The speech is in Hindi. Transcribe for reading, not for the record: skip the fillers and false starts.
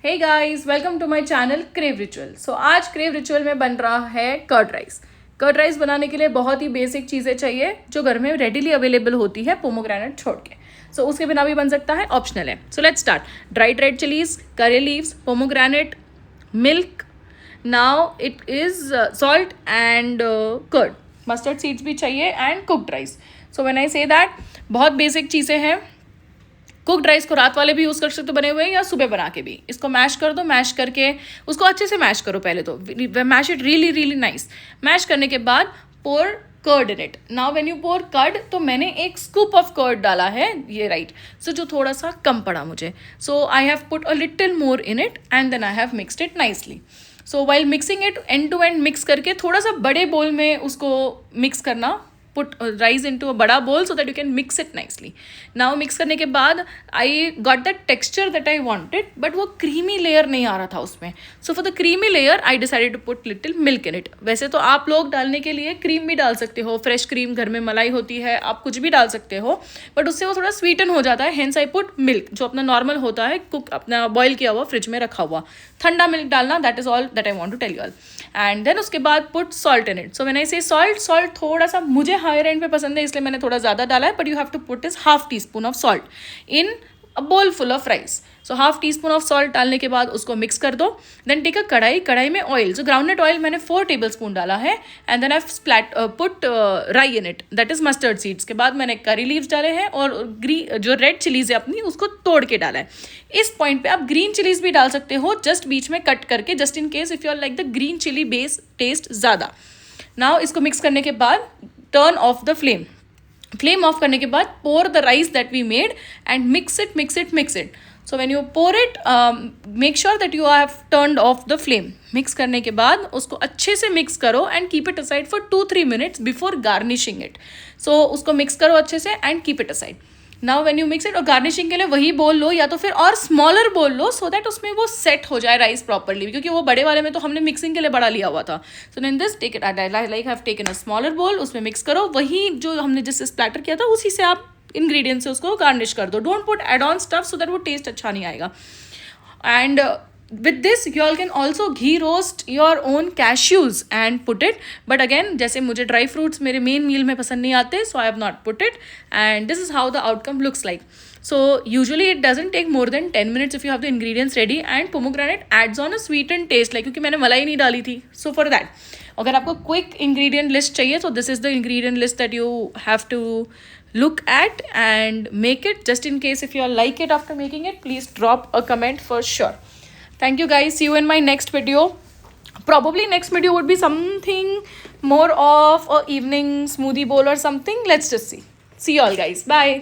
Hey guys, welcome to my channel Crave Ritual. So आज क्रेव रिचुअल में बन रहा है कर्ड राइस। कर्ड राइस बनाने के लिए बहुत ही बेसिक चीज़ें चाहिए जो घर में रेडिली अवेलेबल होती है, पोमोग्रेनेट छोड़ के। सो उसके बिना भी बन सकता है, ऑप्शनल है। So let's start. Dried red chillies, curry leaves, pomegranate, milk, now it is salt and curd. Mustard seeds भी चाहिए and cooked rice. So when I say that, बहुत बेसिक चीज़ें हैं। कुक्ड राइस को रात वाले भी यूज़ कर सकते हो बने हुए, या सुबह बना के भी। इसको मैश कर दो, मैश करके उसको अच्छे से मैश करो पहले तो, mash it really really nice. Mash करने के बाद pour curd in it. Now when you pour curd, तो मैंने एक स्कूप ऑफ कर्ड डाला है, ये राइट। सो जो थोड़ा सा कम पड़ा मुझे, so I have put a little more in it and then I have mixed it nicely. So while mixing it, end to end mix करके थोड़ा सा बड़े बोल में उसको मिक्स करना। पुट राइस इनटू अ बड़ा bowl so that you can mix it nicely. Now mix करने के बाद I got that texture that I wanted, but वो क्रीमी लेयर नहीं आ रहा था उसमें। So for the creamy layer I decided to put little milk in it. वैसे तो आप लोग डालने के लिए क्रीम भी डाल सकते हो, फ्रेश क्रीम, घर में मलाई होती है, आप कुछ भी डाल सकते हो, बट उससे वो थोड़ा स्वीटन हो जाता है। हेंस आई पुट मिल्क, जो अपना नॉर्मल होता है, कुक अपना बॉयल किया हुआ, फ्रिज में रखा हुआ ठंडा मिल्क डालना। That is all that I want to tell you all. And then उसके बाद put salt in it. So when I say salt थोड़ा सा मुझे हायर एंड पे पसंद है, इसलिए मैंने थोड़ा ज़्यादा डाला है, but you have to put is half teaspoon of salt in a bowl full of rice. So half teaspoon of salt डालने के बाद उसको मिक्स कर दो। देन टेक अ कढ़ाई में ऑयल, जो ग्राउंडनट ऑयल मैंने 4 टेबल स्पून डाला है, एंड देन आई पुट राई in it, that is mustard seeds. के बाद मैंने करी लीव्स डाले हैं और जो रेड चिलीज है अपनी, उसको तोड़ के डाला है। इस पॉइंट पे आप ग्रीन चिलीज भी डाल सकते हो, जस्ट बीच में कट करके, just in case if you are like the green chilli base taste ज़्यादा। नाउ इसको मिक्स करने के बाद turn off the flame off करने के बाद pour the rice that we made and mix it. So when you pour it, make sure that you have turned off the flame. Mix करने के बाद उसको अच्छे से मिक्स करो and keep it aside for 2-3 minutes before garnishing it. So उसको मिक्स करो अच्छे से and keep it aside. Now when you mix it, और गार्निशिंग के लिए वही बोल लो, या तो फिर और स्मॉलर बोल लो, सो दैट उसमें वो सेट हो जाए राइस प्रॉपरली, क्योंकि वो बड़े वाले में तो हमने मिक्सिंग के लिए बड़ा लिया हुआ था। So in this take it, like have taken a smaller bowl, उसमें मिक्स करो, वही जो हमने जिससे स्प्लैटर किया था उसी से आप इंग्रेडिएंट्स से उसको गार्निश कर दो। Don't put add on stuff so that वो टेस्ट अच्छा नहीं आएगा। And with this you all can also ghee roast your own cashews and put it, but again जैसे मुझे dry fruits मेरे main meal में पसंद नहीं आते, so I have not put it, and this is how the outcome looks like. So usually it doesn't take more than 10 minutes if you have the ingredients ready, and pomegranate adds on a sweetened taste, like क्योंकि मैंने मलाई नहीं डाली थी, so for that अगर आपको quick ingredient list चाहिए, so this is the ingredient list that you have to look at and make it. Just in case if you all like it after making it, please drop a comment for sure. Thank you guys. See you in my next video. Probably next video would be something more of a evening smoothie bowl or something. Let's just see. See you all guys. Bye.